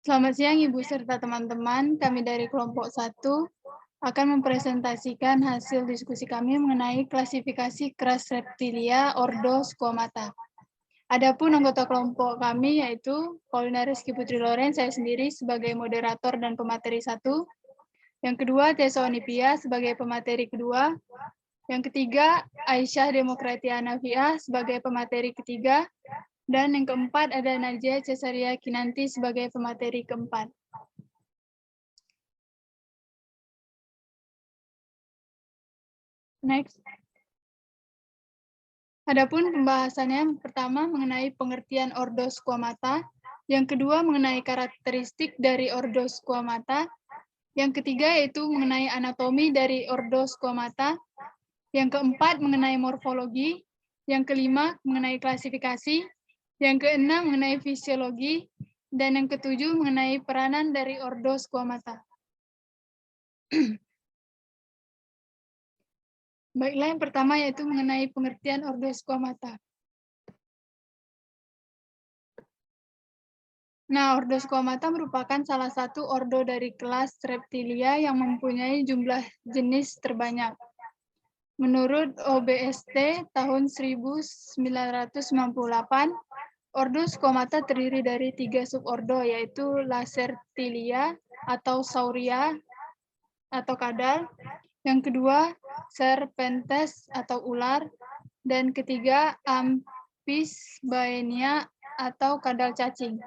Selamat siang Ibu serta teman-teman. Kami dari kelompok 1 akan mempresentasikan hasil diskusi kami mengenai klasifikasi keras reptilia ordo Squamata. Adapun anggota kelompok kami yaitu Paulina Rizky Putri Loren, saya sendiri sebagai moderator dan pemateri 1. Yang kedua, Tessa Onipia sebagai pemateri kedua. Yang ketiga, Aisyah Demokratiana Fiah sebagai pemateri ketiga. Dan yang keempat ada Najia Cesaria Kinanti sebagai pemateri keempat. Next. Adapun pembahasannya pertama mengenai pengertian ordo Squamata, yang kedua mengenai karakteristik dari ordo Squamata, yang ketiga yaitu mengenai anatomi dari ordo Squamata, yang keempat mengenai morfologi, yang kelima mengenai klasifikasi, yang keenam mengenai fisiologi, dan yang ketujuh mengenai peranan dari ordo Squamata. Baiklah, yang pertama yaitu mengenai pengertian ordo Squamata. Nah, ordo Squamata merupakan salah satu ordo dari kelas Reptilia yang mempunyai jumlah jenis terbanyak. Menurut OBST tahun 1998, ordo Squamata terdiri dari 3 subordo, yaitu Lacertilia atau Sauria atau kadal, yang kedua Serpentes atau ular, dan ketiga Amphisbaenia atau kadal cacing.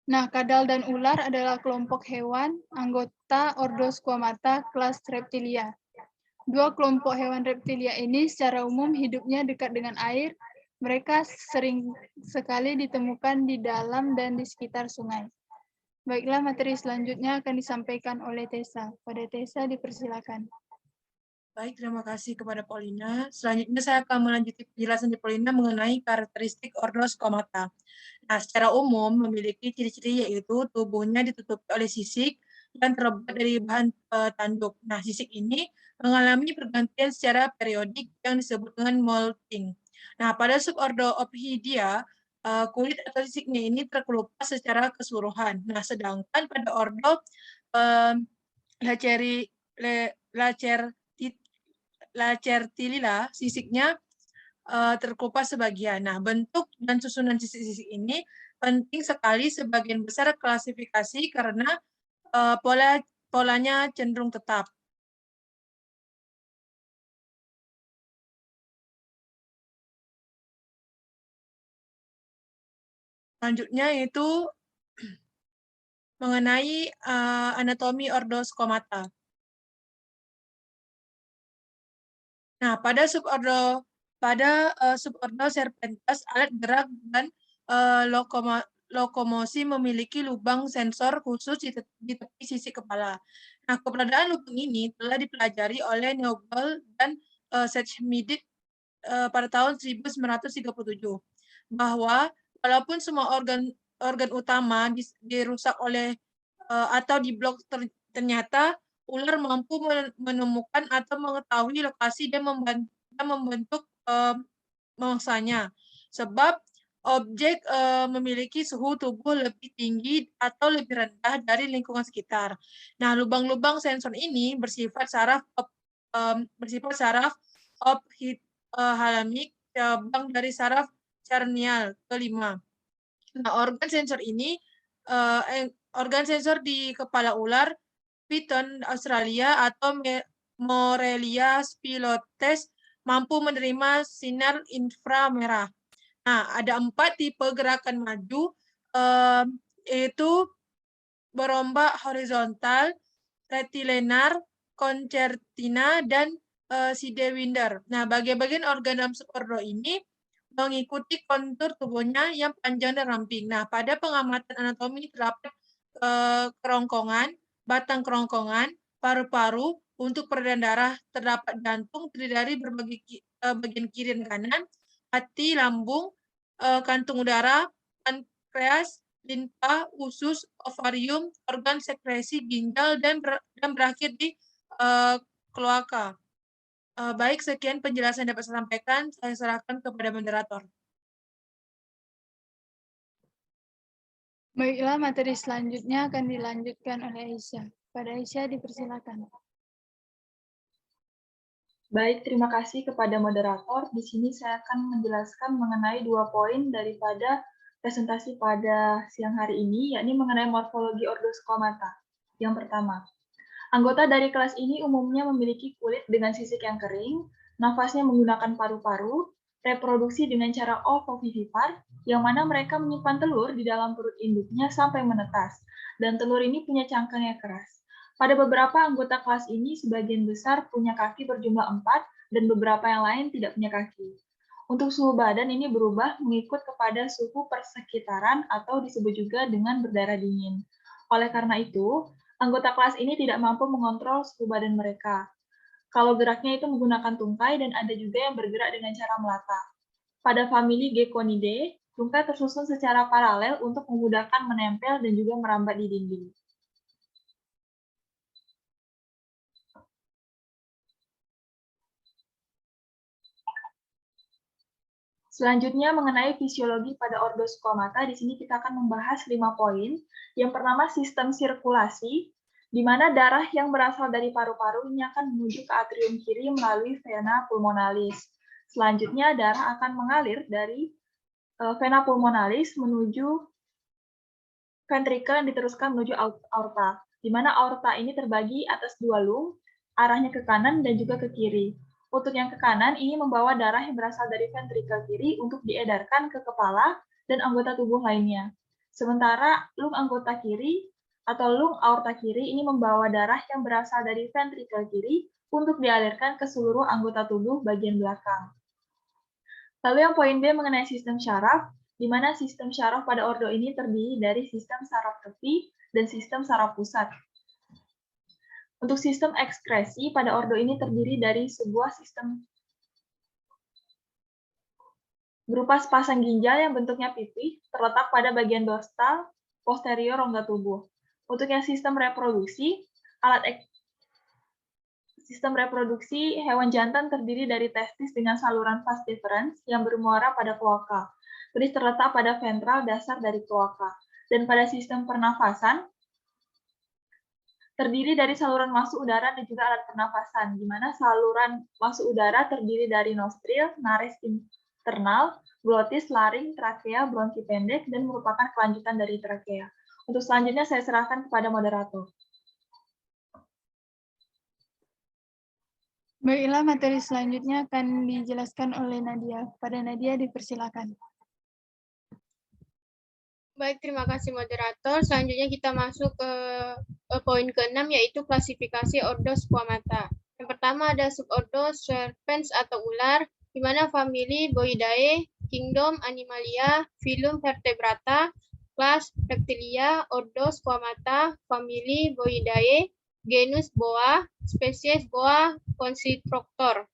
Nah, kadal dan ular adalah kelompok hewan anggota ordo Squamata kelas Reptilia. Dua kelompok hewan reptilia ini secara umum hidupnya dekat dengan air. Mereka sering sekali ditemukan di dalam dan di sekitar sungai. Baiklah, materi selanjutnya akan disampaikan oleh Tessa. Pada Tessa, dipersilakan. Baik, terima kasih kepada Paulina. Selanjutnya saya akan melanjutkan penjelasan di Paulina mengenai karakteristik ordo Squamata. Nah, secara umum memiliki ciri-ciri yaitu tubuhnya ditutupi oleh sisik dan terbuat dari bahan tanduk. Nah, sisik ini mengalami pergantian secara periodik yang disebut dengan molting. Nah, pada subordo Ophidia, kulit atau sisiknya ini terkelupas secara keseluruhan. Nah, sedangkan pada ordo Lacertilia, sisiknya terkelupas sebagian. Nah, bentuk dan susunan sisik-sisik ini penting sekali sebagian besar klasifikasi karena polanya cenderung tetap. Selanjutnya yaitu mengenai anatomi ordo Squamata. Nah, pada subordo Serpentis, alat gerak dan lokomosi memiliki lubang sensor khusus di tepi sisi kepala. Nah, keberadaan lubang ini telah dipelajari oleh Nobel dan Schmidt pada tahun 1937, bahwa walaupun semua organ utama dirusak oleh atau diblok, ternyata ular mampu menemukan atau mengetahui lokasi dan membentuk mangsanya. Sebab objek memiliki suhu tubuh lebih tinggi atau lebih rendah dari lingkungan sekitar. Nah, lubang-lubang sensor ini bersifat saraf halamik, cabang dari saraf cranial kelima. Nah, organ sensor di kepala ular piton Australia atau Morelia spilotes mampu menerima sinar inframerah. Nah, ada 4 tipe gerakan maju, yaitu berombak horizontal, retilenar, concertina, dan sidewinder. Nah, bagian-bagian organ dalam subordo ini mengikuti kontur tubuhnya yang panjang dan ramping. Nah, pada pengamatan anatomi terdapat kerongkongan, batang kerongkongan, paru-paru, untuk peredaran darah terdapat jantung terdiri dari berbagai bagian kiri dan kanan, hati, lambung, kantung udara, pankreas, limpa, usus, ovarium, organ sekresi, ginjal, dan berakhir di kloaka. Baik, sekian penjelasan yang dapat saya sampaikan. Saya serahkan kepada moderator. Baiklah, materi selanjutnya akan dilanjutkan oleh Aisyah. Pada Aisyah dipersilakan. Baik, terima kasih kepada moderator. Di sini saya akan menjelaskan mengenai 2 poin daripada presentasi pada siang hari ini, yakni mengenai morfologi Ordoskomata. Yang pertama, anggota dari kelas ini umumnya memiliki kulit dengan sisik yang kering, nafasnya menggunakan paru-paru, reproduksi dengan cara ovovivipar, yang mana mereka menyimpan telur di dalam perut induknya sampai menetas, dan telur ini punya cangkang yang keras. Pada beberapa anggota kelas ini, sebagian besar punya kaki berjumlah 4, dan beberapa yang lain tidak punya kaki. Untuk suhu badan ini berubah mengikut kepada suhu persekitaran atau disebut juga dengan berdarah dingin. Oleh karena itu, anggota kelas ini tidak mampu mengontrol suhu badan mereka. Kalau geraknya itu menggunakan tungkai dan ada juga yang bergerak dengan cara melata. Pada famili Gekkonidae, tungkai tersusun secara paralel untuk memudahkan menempel dan juga merambat di dinding. Selanjutnya mengenai fisiologi pada Ordoskomata, di sini kita akan membahas 5 poin. Yang pertama sistem sirkulasi, di mana darah yang berasal dari paru-paru ini akan menuju ke atrium kiri melalui vena pulmonalis. Selanjutnya darah akan mengalir dari vena pulmonalis menuju ventrikel yang diteruskan menuju aorta, di mana aorta ini terbagi atas 2 lung, arahnya ke kanan dan juga ke kiri. Untuk yang ke kanan, ini membawa darah yang berasal dari ventrikel kiri untuk diedarkan ke kepala dan anggota tubuh lainnya. Sementara lung anggota kiri atau lung aorta kiri ini membawa darah yang berasal dari ventrikel kiri untuk dialirkan ke seluruh anggota tubuh bagian belakang. Lalu yang poin B mengenai sistem syaraf, di mana sistem syaraf pada ordo ini terdiri dari sistem saraf tepi dan sistem saraf pusat. Untuk sistem ekskresi pada ordo ini terdiri dari sebuah sistem berupa sepasang ginjal yang bentuknya pipih terletak pada bagian dorsal posterior rongga tubuh. Untuk yang sistem reproduksi, sistem reproduksi hewan jantan terdiri dari testis dengan saluran vas deferens yang bermuara pada kloaka. Beris terletak pada ventral dasar dari kloaka. Dan pada sistem pernafasan, terdiri dari saluran masuk udara dan juga alat pernafasan, di mana saluran masuk udara terdiri dari nostril, nares internal, glotis, laring, trakea, bronki pendek, dan merupakan kelanjutan dari trakea. Untuk selanjutnya saya serahkan kepada moderator. Baiklah, materi selanjutnya akan dijelaskan oleh Nadia. Pada Nadia dipersilakan. Baik, terima kasih moderator. Selanjutnya kita masuk ke poin ke-6, yaitu klasifikasi ordo Squamata. Yang pertama ada subordo Serpens atau ular, di mana famili Boidae, kingdom Animalia, filum Vertebrata, kelas Reptilia, ordo Squamata, famili Boidae, genus Boa, spesies Boa constrictor.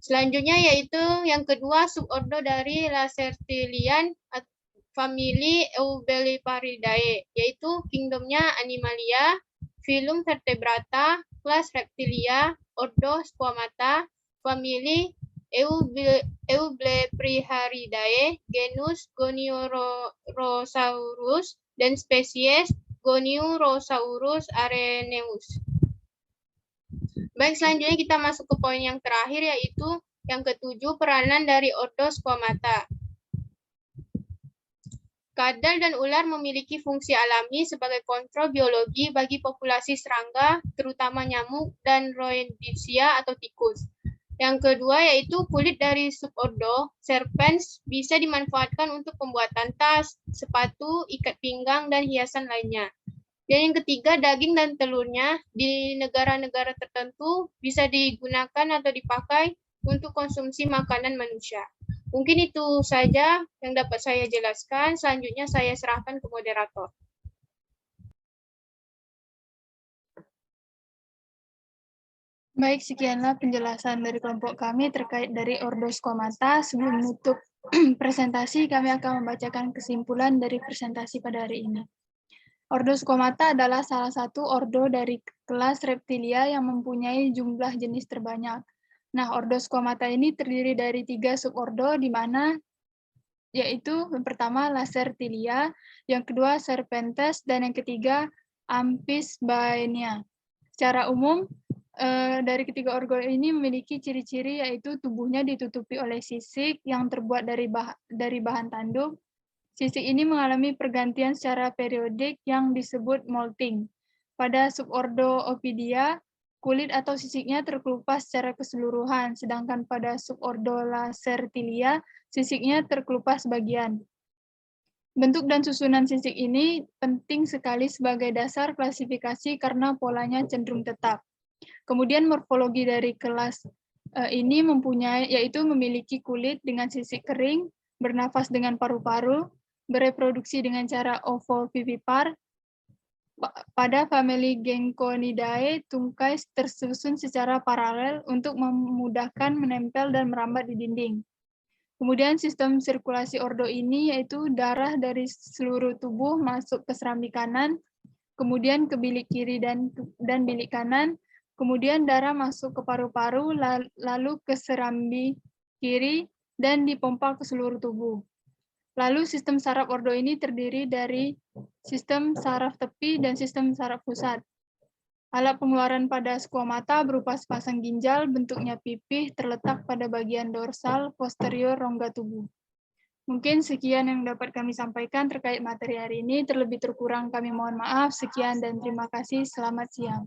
Selanjutnya yaitu yang kedua subordo dari Lacertilian famili Eubeliparidae, yaitu kingdomnya Animalia, filum Vertebrata, kelas Reptilia, ordo Squamata, famili Eubleparidae, genus Goniurosaurus, dan spesies Goniurosaurus areneus. Baik, selanjutnya kita masuk ke poin yang terakhir, yaitu yang ketujuh, peranan dari ordo Squamata. Kadal dan ular memiliki fungsi alami sebagai kontrol biologi bagi populasi serangga, terutama nyamuk dan Rhodesia atau tikus. Yang kedua yaitu kulit dari subordo Serpens bisa dimanfaatkan untuk pembuatan tas, sepatu, ikat pinggang, dan hiasan lainnya. Dan yang ketiga, daging dan telurnya di negara-negara tertentu bisa digunakan atau dipakai untuk konsumsi makanan manusia. Mungkin itu saja yang dapat saya jelaskan. Selanjutnya saya serahkan ke moderator. Baik, sekianlah penjelasan dari kelompok kami terkait dari ordo Squamata. Sebelum menutup presentasi, kami akan membacakan kesimpulan dari presentasi pada hari ini. Ordo Squamata adalah salah satu ordo dari kelas Reptilia yang mempunyai jumlah jenis terbanyak. Nah, ordo squamata ini terdiri dari 3 subordo, di mana yaitu yang pertama Lacertilia, yang kedua Serpentes, dan yang ketiga Amphisbaenia. Secara umum, dari ketiga ordo ini memiliki ciri-ciri yaitu tubuhnya ditutupi oleh sisik yang terbuat dari bahan tanduk. Sisik ini mengalami pergantian secara periodik yang disebut molting. Pada subordo Opidia, kulit atau sisiknya terkelupas secara keseluruhan, sedangkan pada subordo Lacertilia, sisiknya terkelupas sebagian. Bentuk dan susunan sisik ini penting sekali sebagai dasar klasifikasi karena polanya cenderung tetap. Kemudian morfologi dari kelas ini yaitu memiliki kulit dengan sisik kering, bernafas dengan paru-paru, bereproduksi dengan cara ovovivipar. Pada famili Genconidae, tungkai tersusun secara paralel untuk memudahkan menempel dan merambat di dinding. Kemudian sistem sirkulasi ordo ini yaitu darah dari seluruh tubuh masuk ke serambi kanan, kemudian ke bilik kiri dan bilik kanan, kemudian darah masuk ke paru-paru, lalu ke serambi kiri, dan dipompa ke seluruh tubuh. Lalu sistem saraf ordo ini terdiri dari sistem saraf tepi dan sistem saraf pusat. Alat pengeluaran pada squamata berupa sepasang ginjal, bentuknya pipih, terletak pada bagian dorsal posterior rongga tubuh. Mungkin sekian yang dapat kami sampaikan terkait materi hari ini. Terlebih terkurang kami mohon maaf. Sekian dan terima kasih. Selamat siang.